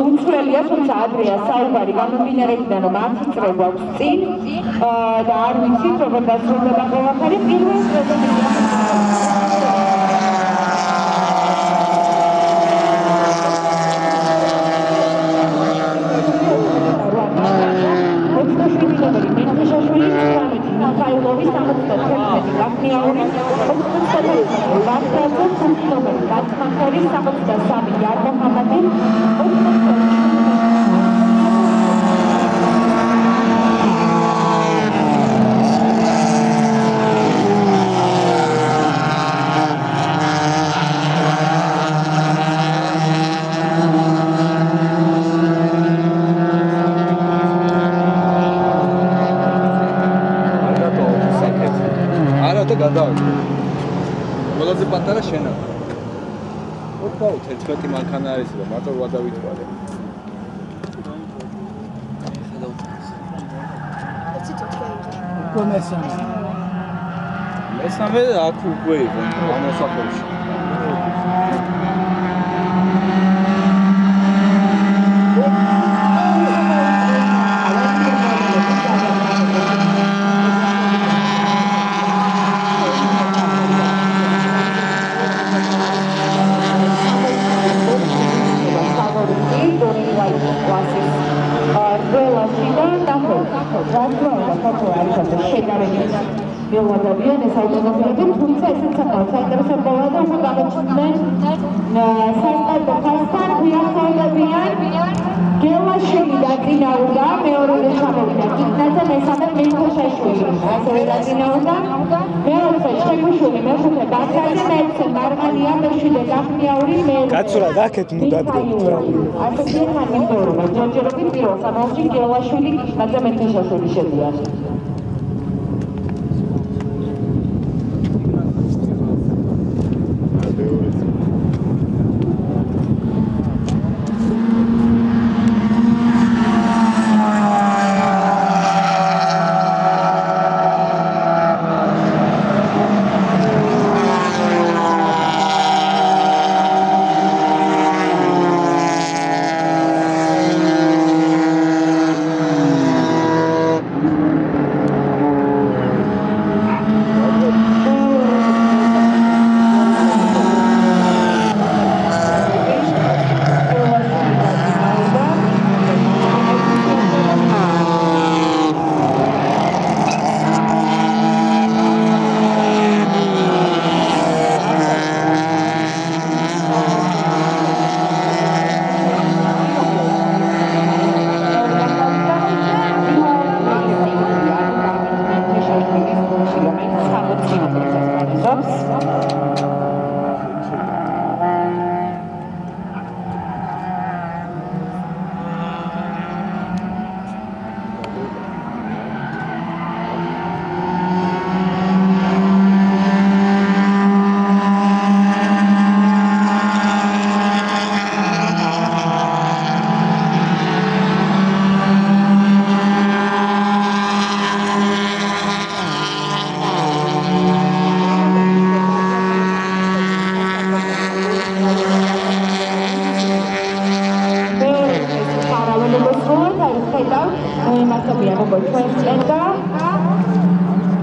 უცვლელია, თუმცა ადრეა საუბარი გამომდინარეებიდან, რომ 10 წრე გვაქვს წინ და არ ვიცით, როგორ დასრულდება ყველაფერი. პირველ დღეზე ყველაზე პატარა შენა. ოქაუთ 11 მანქანა არის და მარტო ვადავიტყარე. მესამე აქ უკვე იყო ამოსახლებში. Milwadavien es automobilები, თუმცა ესეც საკმაოდ საინტერესო ბოლა და უკვე გამოჩნდნენ სასტარტო ხაზთან გვიახმოვანებიან გელაშვილი დაწინაურდა, მეორეზე ჩამოვიდა კიკნაძე, მესამე მიქოშაშვილი, ასევე დაწინაურდა, მეოთხე შეგუშვილი, მეხუთე ბაქრაძე, მეექვსე მარმანია, მეშვიდე გახნიაური, კაცურა დაკეთ მუდადგეთ ასეთი ხანმიმდევრობა ჯერჯერობით პირველ სამოხში გელაშვილი, კიკნაძე, მიქოშაშვილი შედიან.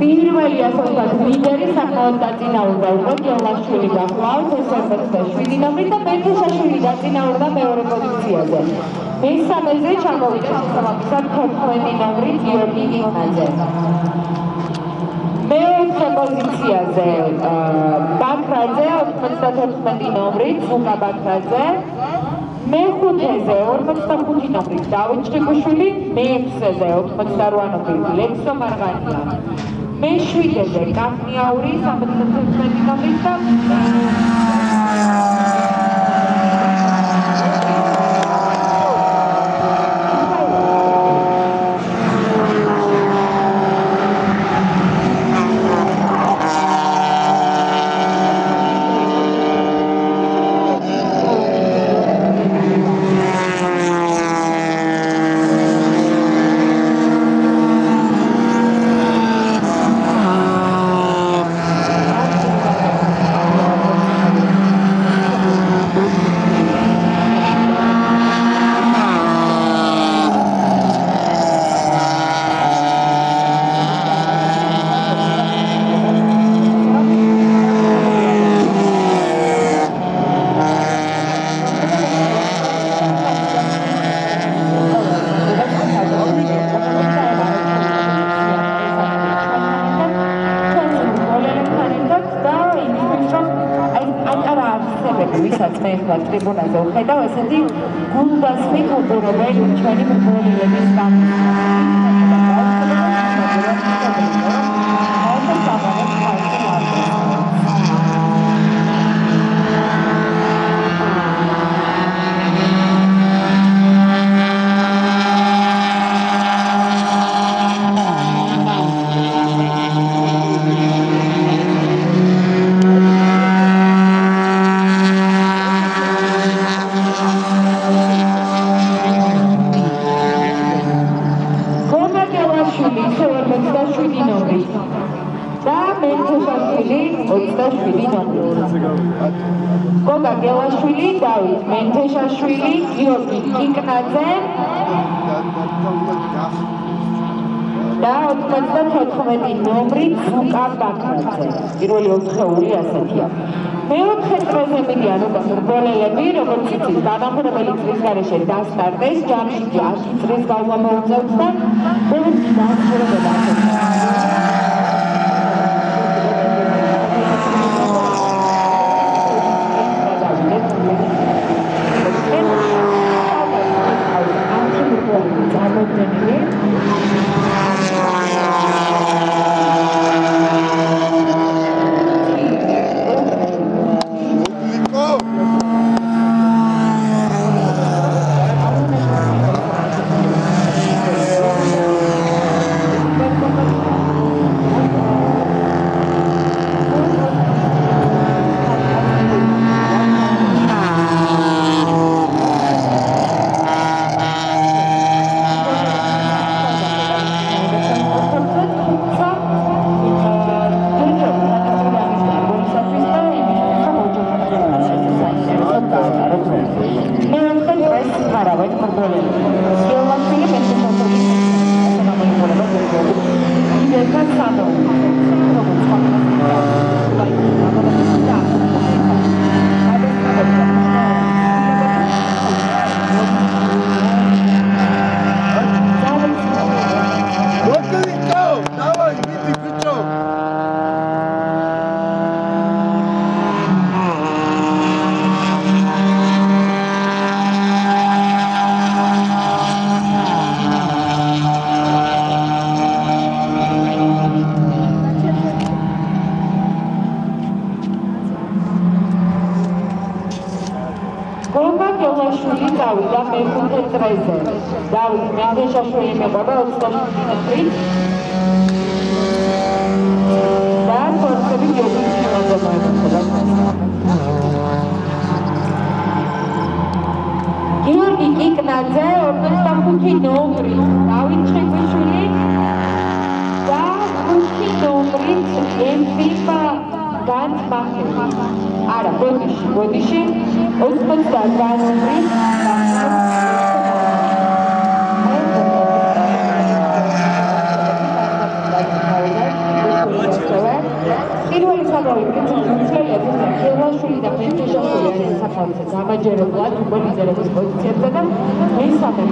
პირველი ასოთად ლიდერი საკმაოდ დაწინაურდა უკვე გელაშვილი გახლავთ, ეს 27 ნომრი და მეთეშაშვილი დაწინაურდა მეორე პოზიციაზე. მესამეზე ჩამოვიდა შესაბამისად 14 ნომრი გიორგი კიკნაძე. მეოთხე პოზიციაზე ბაქრაძე 94 ნომრი ზუკა ბაქრაძე. მეხუთეზე 45 ნომრი დავით ჭიკუშვილი, მეექვსეზე 88 ნომრი ლექსო მარღანია. მეშვიდეზე კახნიაური 71 ნომრი და ეხლა ტრიბუნაზე ვხედავ, ესეთი გულდასმით უყურებენ ჩვენი მრბოლელების გოგა გელაშვილი, დავით მენთეშაშვილი, გიორგი კიკნაძე და 94 ნომრი ზუკა ბაქრაძე. პირველი 4-ეული ასეთია. მეოთხე წრეზე მიდიან უკვე მრბოლელები, როგორც იცით, განახორებელი წრის გარეშე დასტარტეს, ჯამში 10 წრის გავლა მოუწევთ და ბოლოს დაასრულებდა ასეთი. დავით მენთეშაშვილი მეყობა 27 მეტრით და ფორსები გიორგი კიკნაძე მოეწყობა. გიორგი კიკნაძე 45 ნომრი, დავით ჩხიკვიშვილი და 5 ნომრით ემფიფა განცმახელი. არა, ბოდიში 99 ნომრით გელაშვილი და მენთეშაშვილი არის საფრთხე გამაჯერებლად უკვე ლიდერობის პოზიციებზე და მესამე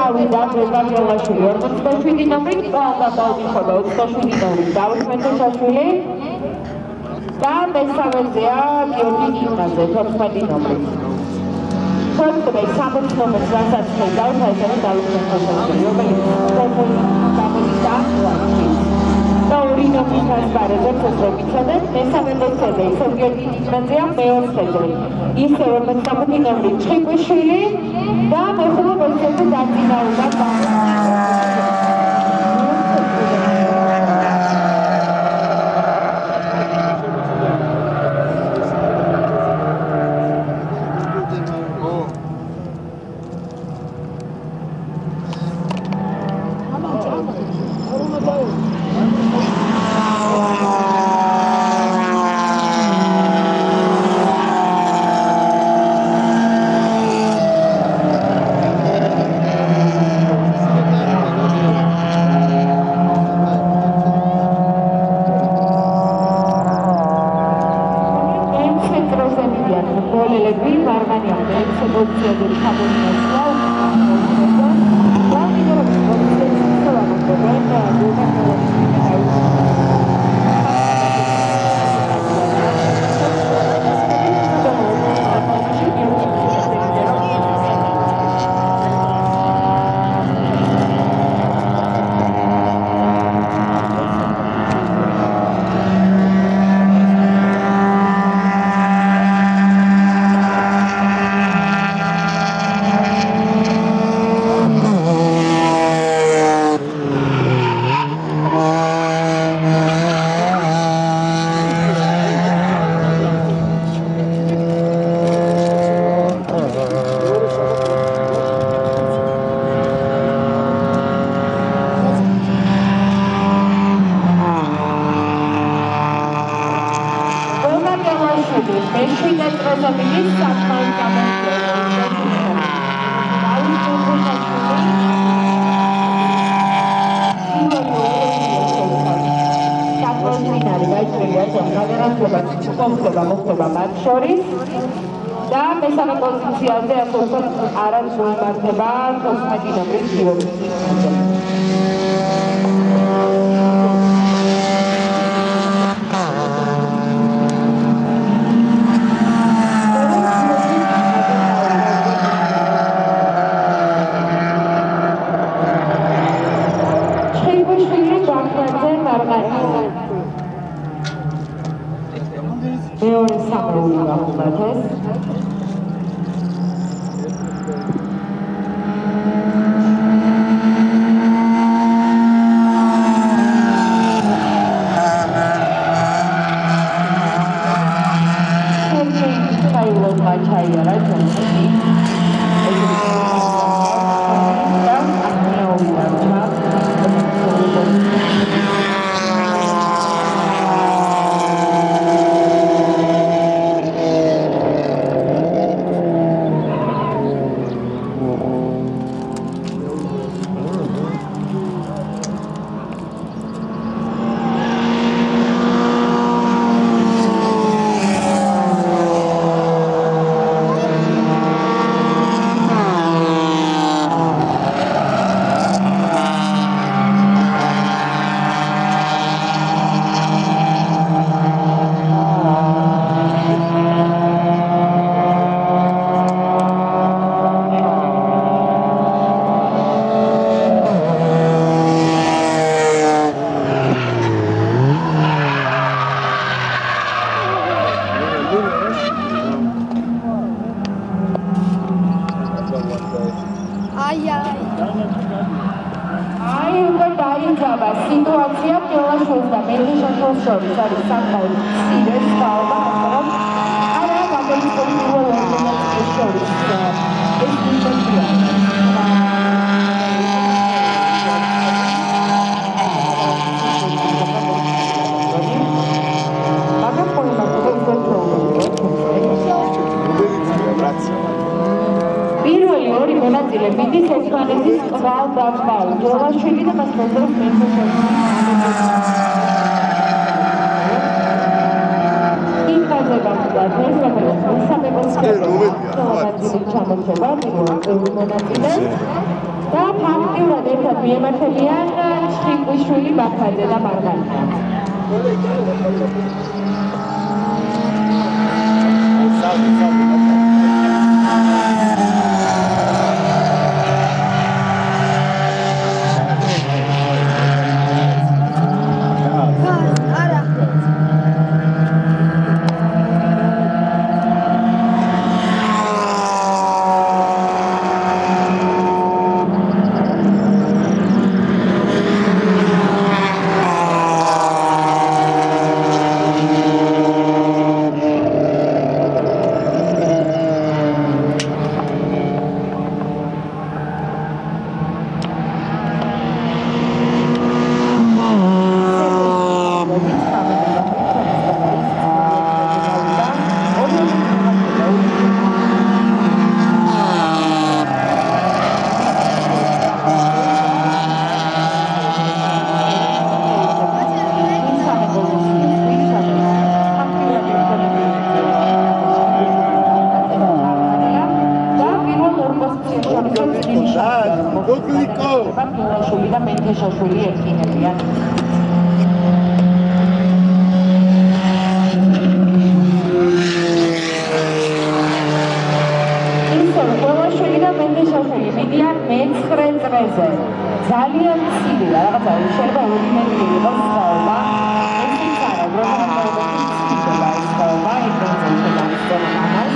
წავიდა გოგაჯელაშვილი 47 ნომრით, პაულა ბალდიხობა 27 ნომრით, დავით მეცეშაშვილი და მესამეზეა გიორგი გიმნაძე 14 ნომრით. Πρώτი 60 ნომერს რასაც ხედავთ, ეს არის დავით მეცეშაშვილი, რომელიც გამოდიდა და ორი ნომრის ასპარეზობს ესე ვიცოდეთ, მესამე მესამე ისევ გიორგი გიმნაძეა მეოთხეზე. ისევ 45 ნომრით ჭიკვიშვილი და მეხუთე პოზიციაზე დაწინაურდა და მესამე პოზიციაზე ახალგაზრდა არად მოიმართება 14 ნომრის გიორგი გიმნაძე. მეორე სამეული აღუმართეს. სიტუაცია პილაშვილს და მეცეშაშვილს შორის არის საკმაოდ მცირე სხვაობა, მაგრამ არა გამომიწვევი ორგანიზაციის შორის ეს ინტერესია. პირველი ორი მონაწილე მიდის ესპანეთის კვალ და კვალ ჯელაშვილი და მას მოსდევს მეცეშაშვილი. იქნება ეს მესამე პოზიციაზე ჩამოწევა პირველ მონაწილეს და ფაქტიურად ერთად მიემართებიან ჩხიკვიშვილი ბაქაძე და მარგარიტა. შაშვილი ერთინებიან. ისო ყველაშვილი და მენდეშაშვილი მიდიან მე-9 წრეზე. ძალიან მცირეა, რაღაცა შეიძლება 2 მეტრი იყოს სხვაობა. ეს ის არა, რომ მცირეა ეს სხვაობა, ეგრევე შეიძლება ამას.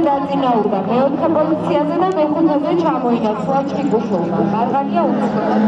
დაწინაურდა მეოთხე პოზიციაზე და მეხუთეზე ჩამოინაცვლა ჩხიკვიშვილმა. მარგარიტა უცბად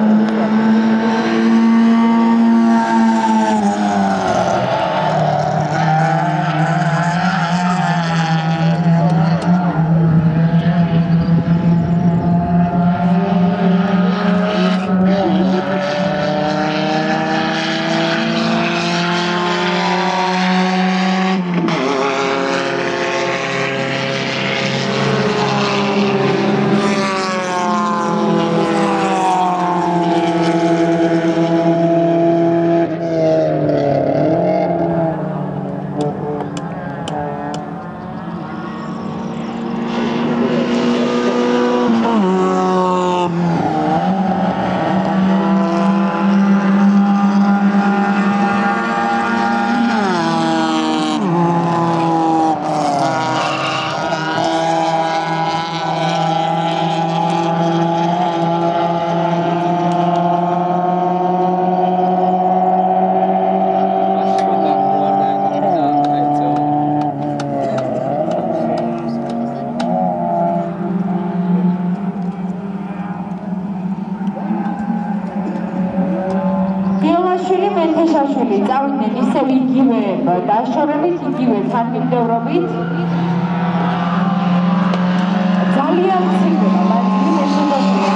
წავიდნენ ისევ იგივე დაშორებით, იგივე თანმიმდევრობით. ძალიან მცირეა, მაგრამ მესამეა.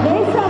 Mesa